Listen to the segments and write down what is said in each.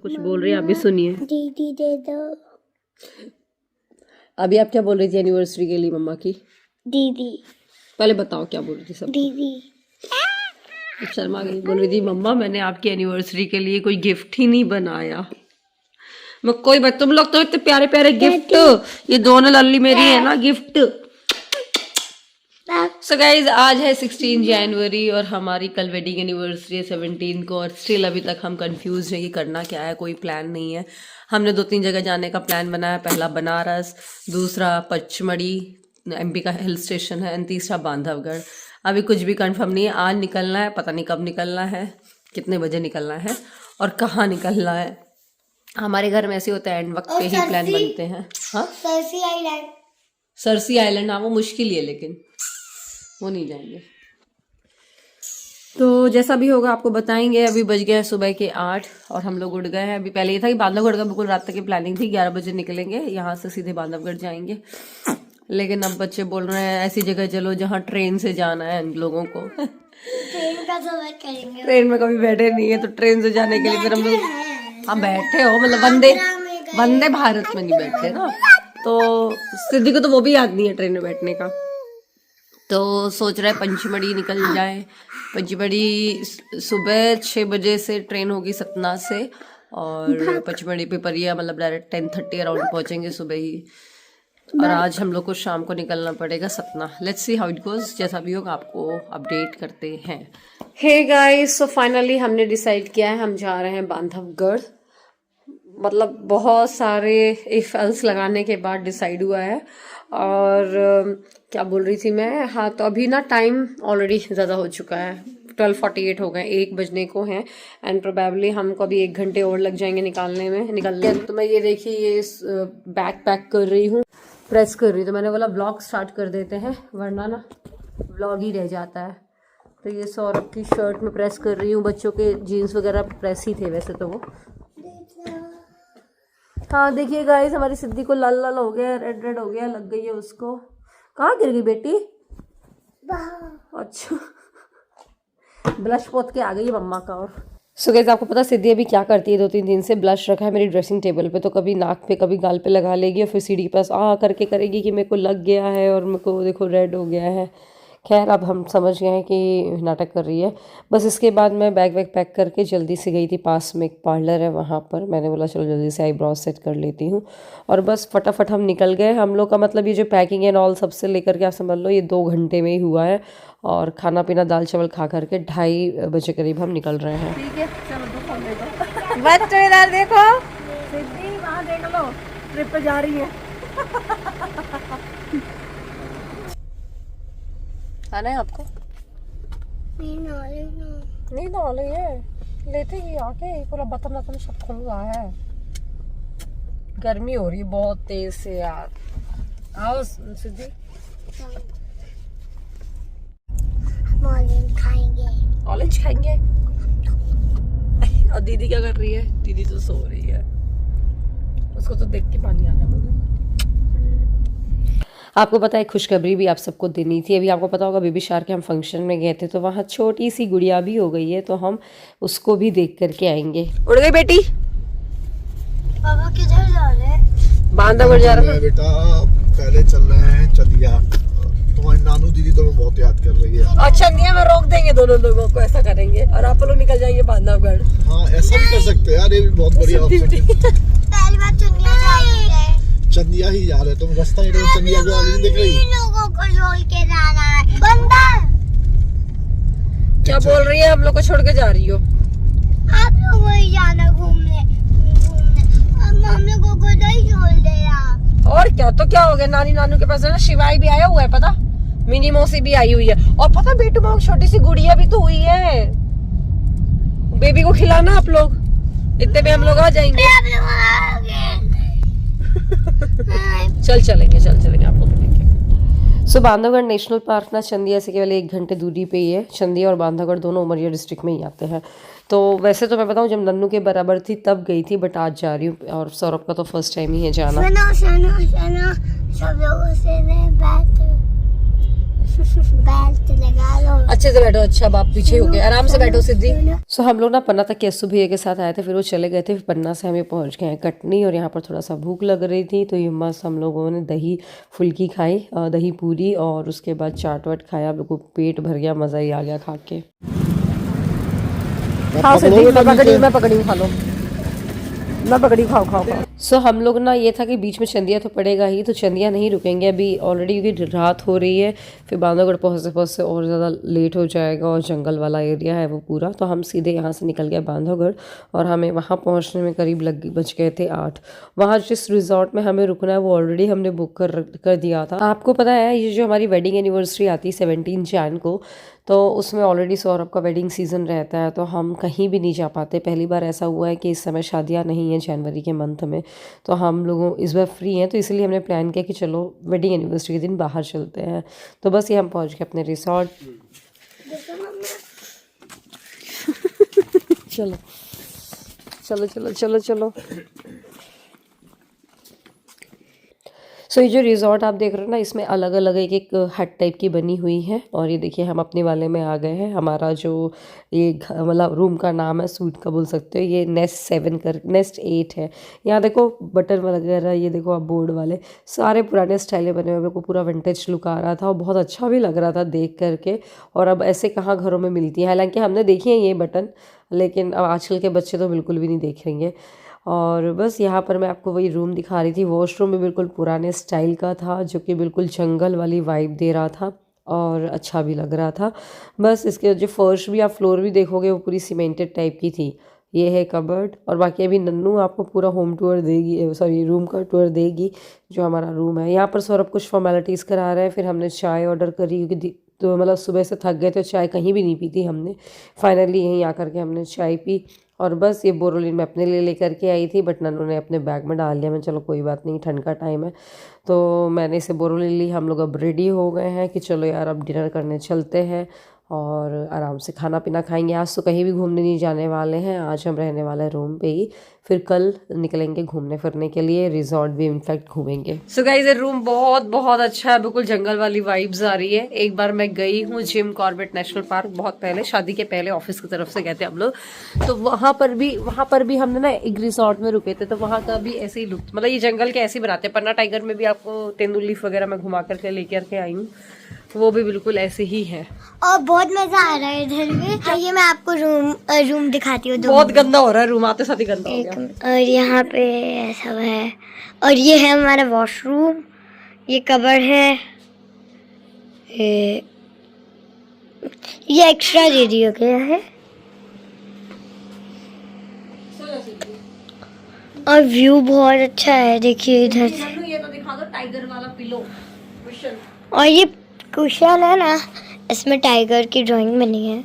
कुछ बोल रही है, आप भी सुनिए। दीदी दे दो। अभी आप क्या बोल रही थी एनिवर्सरी के लिए मम्मा की? दीदी। पहले बताओ क्या बोल रही थी सब। दीदी। शर्मा गई, बोल रही थी मम्मा मैंने आपकी एनिवर्सरी के लिए कोई गिफ्ट ही नहीं बनाया। मैं कोई बात, तुम लोग तो इतने प्यारे प्यारे गिफ्ट, ये दोनों लल्ली मेरी है ना गिफ्ट। सो गाइज आज है 16 जनवरी और हमारी कल वेडिंग एनिवर्सरी है 17 को, और स्टिल अभी तक हम कंफ्यूज हैं कि करना क्या है, कोई प्लान नहीं है। हमने 2-3 जगह जाने का प्लान बनाया, पहला बनारस, दूसरा पचमढ़ी एमपी का हिल स्टेशन है, एंड तीसरा बांधवगढ़। अभी कुछ भी कंफर्म नहीं है, आज निकलना है, पता नहीं कब निकलना है, कितने बजे निकलना है और कहाँ निकलना है। हमारे घर में ऐसे होता है, एंड वक्त पे ही प्लान बनते हैं। हाँ सरसी आइलैंड। सरसी आइलैंड, हाँ वो मुश्किल ही है लेकिन वो नहीं जाएंगे। तो जैसा भी होगा आपको बताएंगे। अभी बज गए हैं सुबह के 8 और हम लोग उठ गए हैं। अभी पहले ये था कि बांधवगढ़ का बिल्कुल रात तक की प्लानिंग थी, 11 बजे निकलेंगे यहाँ से, सीधे बांधवगढ़ जाएंगे। लेकिन अब बच्चे बोल रहे हैं ऐसी जगह चलो जहाँ ट्रेन से जाना है इन लोगों को। ट्रेन का सफर करेंगे। ट्रेन में कभी बैठे नहीं है तो ट्रेन से जाने के लिए फिर हम लोग, हाँ बैठे हो मतलब वंदे भारत में नहीं बैठे ना, तो सिद्धि को तो वो भी याद नहीं है ट्रेन में बैठने का। तो सोच रहे पंचमढ़ी निकल जाए। पंचमढ़ी सुबह 6 बजे से ट्रेन होगी सतना से, और पचमढ़ी पे परिया मतलब डायरेक्ट 10:30 अराउंड पहुंचेंगे सुबह ही। और आज हम लोग को शाम को निकलना पड़ेगा Satna. Let's see how it goes, जैसा भी होगा आपको अपडेट करते हैं। हे गाइस, सो फाइनली हमने डिसाइड किया है, हम जा रहे हैं बांधवगढ़। मतलब बहुत सारे इफ एल्स लगाने के बाद डिसाइड हुआ है। और क्या बोल रही थी मैं, हाँ तो अभी ना टाइम ऑलरेडी ज़्यादा हो चुका है, 12:48 हो गए, 1 बजने को हैं, एंड प्रोबेबली हमको अभी 1 घंटे और लग जाएंगे निकलने। तो मैं ये देखिए ये बैग पैक कर रही हूँ, प्रेस कर रही हूँ, तो मैंने बोला ब्लॉग स्टार्ट कर देते हैं वरना ना ब्लॉग ही रह जाता है। तो ये सौरभ की शर्ट में प्रेस कर रही हूँ, बच्चों के जीन्स वगैरह प्रेस ही थे वैसे तो वो। हाँ देखिए गाइस, हमारी सिद्धि को लाल लाल हो गया, रेड रेड हो गया, लग गई है उसको। कहाँ गिर गई बेटी? अच्छा ब्लश पोत के आ गई है मम्मा का। और सो गाइस आपको पता सिद्धि अभी क्या करती है, 2-3 दिन से ब्लश रखा है मेरी ड्रेसिंग टेबल पे, तो कभी नाक पे कभी गाल पे लगा लेगी और फिर सीढ़ी के पास करके करेगी कि मेरे को लग गया है और मेरे को देखो रेड हो गया है। खैर अब हम समझ गए हैं कि नाटक कर रही है। बस इसके बाद मैं बैग वैग पैक करके जल्दी से गई थी, पास में एक पार्लर है वहाँ पर, मैंने बोला चलो जल्दी से आईब्रोज सेट कर लेती हूँ। और बस फटाफट हम निकल गए। हम लोग का मतलब ये जो पैकिंग एंड ऑल सबसे लेकर के आप समझ लो ये 2 घंटे में ही हुआ है, और खाना पीना दाल चावल खा करके 2:30 बजे करीब हम निकल रहे हैं। ठीक है चलो बच्चों इधर देखो, सिद्धि वहाँ देख लो ट्रिप पे जा रही है। आना है आपको? नहीं नॉलेज है, लेते ही आके पूरा बतन बतन सब खुल रहा है। गर्मी हो रही है बहुत तेज से यार। आओ सिद्धि, ऑरेंज खाएंगे। और दीदी क्या कर रही है? दीदी तो सो रही है, उसको तो देख के पानी आ रहा है। आपको पता है खुशखबरी भी आप सबको देनी थी। अभी आपको पता होगा बेबी शार्क के हम फंक्शन में गए थे, तो वहाँ छोटी सी गुड़िया भी हो गई है, तो हम उसको भी देख करके आएंगे। उड़ गई बेटी? पापा किधर जा रहे हैं? बांधवगढ़ जा रहे हैं बेटा, पहले चल रहे हैं चंदिया। तुम्हारी नानू दीदी तुम्हें बहुत याद कर रही है। और चंदिया में रोक देंगे दोनों लोगों को, ऐसा करेंगे, और आप लोग निकल जाएंगे बांधवगढ़। हाँ ऐसा भी कर सकते हैं यार, ये भी बहुत बढ़िया ऑप्शन है। पहली बार चंदिया जाएंगे, चंदिया ही जा रहे, तुम रास्ता ही चंदिया को आगे देख रही। लोगों को छोड़ के जाना है। बंदा क्या बोल रही है? हम लोग को छोड़ के जा रही हो? आप लोग वही जाना घूमने, हम लोगों को नहीं छोड़ देगा। और क्या, तो क्या हो गया, नानी नानू के पास है ना, शिवाई भी आया हुआ है पता, मिनी मौसी भी आई हुई है, और पता बेटू माँ छोटी सी गुड़िया भी तो हुई है। बेबी को खिलाना आप लोग, इतने में हम लोग आ जाएंगे। चल चलेंगे आप लोग देखेंगे। सो बांधवगढ़ नेशनल पार्क ना चंदिया से केवल 1 घंटे दूरी पे ही है। चंदिया और बांधवगढ़ दोनों उमरिया डिस्ट्रिक्ट में ही आते हैं। तो वैसे तो मैं बताऊं जब नन्नू के बराबर थी तब गई थी, बट आज जा रही हूँ, और सौरभ का तो फर्स्ट टाइम ही है जाना। सुनो सब लोगों से बेल्ट लगा लो। अच्छे से बैठो। अच्छा बाप पीछे हो गए, आराम से बैठो सिद्धि। सो हम लोग ना पन्ना तक के अस्सू भैया के साथ आए थे, फिर वो चले गए थे, फिर पन्ना से हमें पहुंच गए हैं कटनी। और यहाँ पर थोड़ा सा भूख लग रही थी तो ये मस्त हम लोगों ने दही फुल्की खाई, दही पूरी, और उसके बाद चाट वाट खाया। हम लोग को पेट भर गया, मज़ा ही आ गया खा के। हाँ सिद्धि मैं पकड़ी खा लो, मैं पकड़ी खाओ खाओ खाओ। सो हम लोग ना ये था कि बीच में चंदिया तो पड़ेगा ही, तो चंदिया नहीं रुकेंगे अभी, ऑलरेडी क्योंकि रात हो रही है, फिर बांधवगढ़ पहुँचते और ज़्यादा लेट हो जाएगा, और जंगल वाला एरिया है वो पूरा। तो हम सीधे यहाँ से निकल गए बांधवगढ़, और हमें वहाँ पहुँचने में करीब बज गए थे 8। वहाँ जिस रिजॉर्ट में हमें रुकना है वो ऑलरेडी हमने बुक कर दिया था। आपको पता है ये जो हमारी वेडिंग एनिवर्सरी आती है 17 जैन को, तो उसमें ऑलरेडी सौरभ का वेडिंग सीज़न रहता है, तो हम कहीं भी नहीं जा पाते। पहली बार ऐसा हुआ है कि इस समय शादियां नहीं हैं जनवरी के मंथ में, तो हम लोगों इस बार फ्री हैं, तो इसलिए हमने प्लान किया कि चलो वेडिंग एनिवर्सरी के दिन बाहर चलते हैं। तो बस ये हम पहुंच गए अपने रिसॉर्ट। चलो चलो चलो चलो चलो। सो ये जो रिज़ॉर्ट आप देख रहे हो ना, इसमें अलग अलग एक हट टाइप की बनी हुई है। और ये देखिए हम अपने वाले में आ गए हैं। हमारा जो ये मतलब रूम का नाम है, सूट का बोल सकते हो, ये नेस्ट 8 है। यहाँ देखो बटन वगैरह, ये देखो आप बोर्ड वाले सारे पुराने स्टाइल में बने हुए, मेरे को पूरा विंटेज लुक आ रहा था और बहुत अच्छा भी लग रहा था देख करके। और अब ऐसे कहाँ घरों में मिलती है, हालांकि हमने देखी है ये बटन, लेकिन अब आजकल के बच्चे तो बिल्कुल भी नहीं देखेंगे। और बस यहाँ पर मैं आपको वही रूम दिखा रही थी। वॉशरूम भी बिल्कुल पुराने स्टाइल का था, जो कि बिल्कुल जंगल वाली वाइब दे रहा था और अच्छा भी लग रहा था। बस इसके जो फर्श भी आप फ्लोर भी देखोगे वो पूरी सीमेंटेड टाइप की थी। ये है कबर्ड, और बाकी अभी नन्नू आपको पूरा होम टूर देगी, सॉरी रूम का टूर देगी जो हमारा रूम है। यहाँ पर सौरभ कुछ फॉर्मेलिटीज़ करा रहे हैं। फिर हमने चाय ऑर्डर करी, क्योंकि तो मतलब सुबह से थक गए थे, चाय कहीं भी नहीं पी थी हमने। फाइनली यहीं आकर के हमने चाय पी। और बस ये बोरोलिन मैं अपने लिए लेकर के आई थी, बट नन्नू ने अपने बैग में डाल लिया। मैं चलो कोई बात नहीं, ठंड का टाइम है, तो मैंने इसे बोरोलिन ली। हम लोग अब रेडी हो गए हैं कि चलो यार अब डिनर करने चलते हैं और आराम से खाना पीना खाएंगे। आज तो कहीं भी घूमने नहीं जाने वाले हैं, आज हम रहने वाले हैं रूम पे ही। फिर कल निकलेंगे घूमने फिरने के लिए, रिजॉर्ट भी इनफैक्ट घूमेंगे। सो गाइस ये रूम बहुत बहुत अच्छा है, बिल्कुल जंगल वाली वाइब्स आ रही है। एक बार मैं गई हूँ जिम कॉर्बेट नेशनल पार्क, बहुत पहले, शादी के पहले, ऑफिस की तरफ से गए थे हम लोग। तो वहाँ पर भी हमने ना एक रिसोर्ट में रुके थे, तो वहाँ का भी ऐसे ही लुक, मतलब ये जंगल के ऐसे ही बनाते हैं। पन्ना टाइगर में भी आपको तेंदुल लीफ वगैरह मैं घुमा करके लेकर के आई हूँ, वो भी बिल्कुल ऐसे ही है। और बहुत मजा आ रहा है इधर भी। आइए मैं आपको रूम दिखाती हूँ। बहुत गंदा हो रहा है रूम, आते साथ ही गंदा हो गया। और यहाँ पे ऐसा है, और ये है हमारा वॉशरूम, ये कबर्ड है, ये एक्स्ट्रा दे दिया गया है। और व्यू बहुत अच्छा है, देखिए इधर से। ये तो दिखा दो टाइगर वाला पिलो कुशन। और ये कुशन है ना, इसमें टाइगर की ड्राइंग बनी है।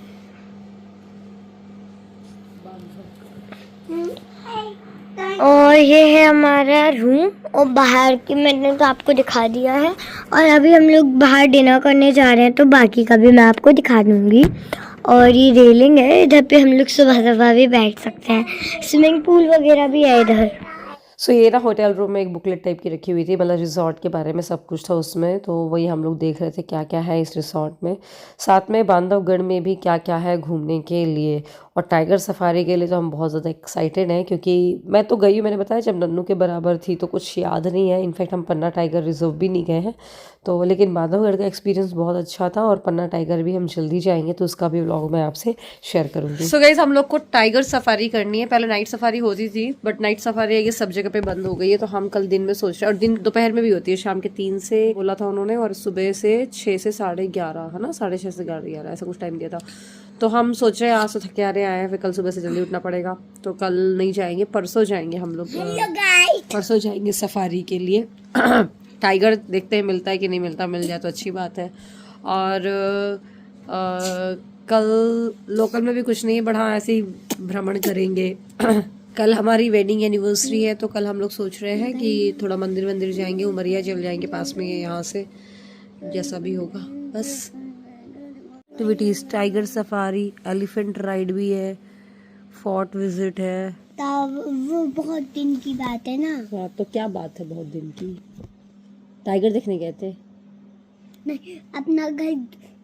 और ये है हमारा रूम, और बाहर की मैंने तो आपको दिखा दिया है। और अभी हम लोग बाहर डिनर करने जा रहे हैं, तो बाकी का भी मैं आपको दिखा दूंगी। और ये रेलिंग है, इधर पे हम लोग सुबह सुबह भी बैठ सकते हैं। स्विमिंग पूल वगैरह भी है इधर। सो ये ना होटल रूम में एक बुकलेट टाइप की रखी हुई थी, मतलब रिजॉर्ट के बारे में सब कुछ था उसमें, तो वही हम लोग देख रहे थे क्या क्या है इस रिजॉर्ट में। साथ में बांधवगढ़ में भी क्या क्या है घूमने के लिए, और टाइगर सफारी के लिए तो हम बहुत ज़्यादा एक्साइटेड हैं, क्योंकि मैं तो गई हूँ, मैंने बताया जब नन्नू के बराबर थी, तो कुछ याद नहीं है। इनफैक्ट हम पन्ना टाइगर रिजर्व भी नहीं गए हैं, तो लेकिन बांधवगढ़ का एक्सपीरियंस बहुत अच्छा था। और पन्ना टाइगर भी हम जल्दी जाएंगे, तो उसका भी व्लॉग मैं आपसे शेयर करूँगी। सो गाइस हम लोग को टाइगर सफारी करनी है। पहले नाइट सफारी होती थी, बट नाइट सफारी ये सब जगह पे बंद हो गई है, तो हम कल दिन में सोच रहे हैं। और दिन दोपहर में भी होती है, शाम के 3 से बोला था उन्होंने, और सुबह से 6 से 11:30 है ना, 6:30 से 11:30 ऐसा कुछ टाइम दिया था। तो हम सोच रहे हैं आज तो थके हारे आए हैं, फिर कल सुबह से जल्दी उठना पड़ेगा, तो कल नहीं जाएंगे, परसों जाएंगे हम लोग। परसों जाएंगे सफारी के लिए। टाइगर देखते हैं मिलता है कि नहीं मिलता, मिल जाए तो अच्छी बात है। और कल लोकल में भी कुछ नहीं है, बढ़ा ऐसे ही भ्रमण करेंगे। कल हमारी वेडिंग एनिवर्सरी है, तो कल हम लोग सोच रहे हैं कि थोड़ा मंदिर जाएंगे, उमरिया चल जाएंगे, पास में है यहाँ से, जैसा भी होगा। बस activities, tiger safari, elephant ride भी है, फोर्ट विजिट है। तब वो बहुत दिन की बात है ना। हाँ तो क्या बात है बहुत दिन की, टाइगर देखने गए थे। नहीं, अपना घर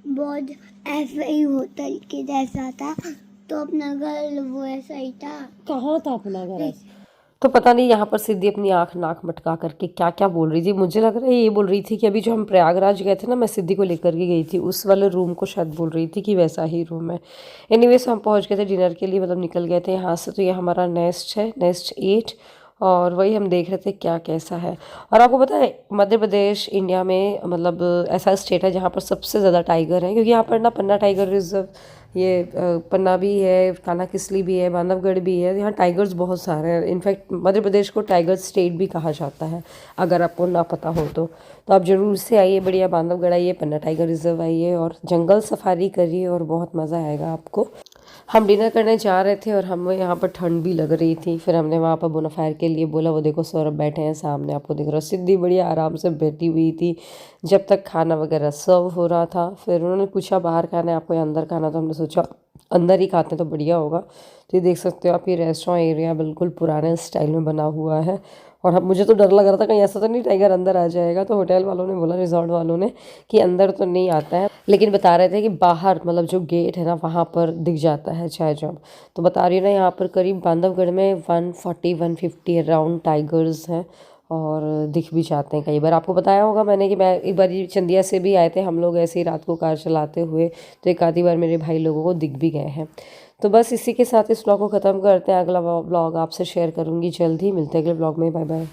बहुत ऐसे ही होटल के जैसा था, तो अपना घर वो ऐसा ही था। कहाँ था अपना घर? तो पता नहीं यहाँ पर सिद्धि अपनी आंख नाक मटका करके क्या क्या बोल रही थी। मुझे लग रहा है ये बोल रही थी कि अभी जो हम प्रयागराज गए थे ना, मैं सिद्धि को लेकर के गई थी, उस वाले रूम को शायद बोल रही थी कि वैसा ही रूम है। एनीवेज हम पहुँच गए थे डिनर के लिए, मतलब निकल गए थे यहाँ से। तो ये हमारा नेस्ट है, नेस्ट 8, और वही हम देख रहे थे क्या कैसा है। और आपको पता है मध्य प्रदेश इंडिया में मतलब ऐसा स्टेट है जहाँ पर सबसे ज़्यादा टाइगर है, क्योंकि यहाँ पर ना पन्ना टाइगर रिजर्व, ये पन्ना भी है, कान्हा किसली भी है, बांधवगढ़ भी है। यहाँ टाइगर्स बहुत सारे हैं। इनफैक्ट मध्य प्रदेश को टाइगर स्टेट भी कहा जाता है, अगर आपको ना पता हो तो आप ज़रूर से आइए, बढ़िया बांधवगढ़ आइए, पन्ना टाइगर रिजर्व आइए और जंगल सफारी करिए और बहुत मज़ा आएगा आपको। हम डिनर करने जा रहे थे और हमें यहाँ पर ठंड भी लग रही थी। फिर हमने वहाँ पर बोनाफायर के लिए बोला, वो देखो सौरभ बैठे हैं सामने, आपको दिख रहा है। सिद्धि बढ़िया आराम से बैठी हुई थी जब तक खाना वगैरह सर्व हो रहा था। फिर उन्होंने पूछा बाहर खाना है आपको या अंदर खाना, तो हमने सोचा अंदर ही खाते तो बढ़िया होगा। तो ये देख सकते हो आप, ये रेस्टोरेंट एरिया बिल्कुल पुराने स्टाइल में बना हुआ है। और हम, मुझे तो डर लग रहा था कहीं ऐसा तो नहीं टाइगर अंदर आ जाएगा। तो होटल वालों ने बोला, रिजॉर्ट वालों ने, कि अंदर तो नहीं आता है, लेकिन बता रहे थे कि बाहर मतलब जो गेट है ना वहाँ पर दिख जाता है चाहे जब। तो बता रही हूँ ना, यहाँ पर करीब बांधवगढ़ में 140-150 अराउंड टाइगर्स हैं और दिख भी जाते हैं। कई बार आपको बताया होगा मैंने कि मैं एक बार चंदिया से भी आए थे हम लोग ऐसे ही रात को कार चलाते हुए, तो एक आधी बार मेरे भाई लोगों को दिख भी गए हैं। तो बस इसी के साथ इस ब्लॉग को ख़त्म करते हैं। अगला ब्लॉग आपसे शेयर करूँगी जल्द ही। मिलते हैं अगले ब्लॉग में। Bye bye.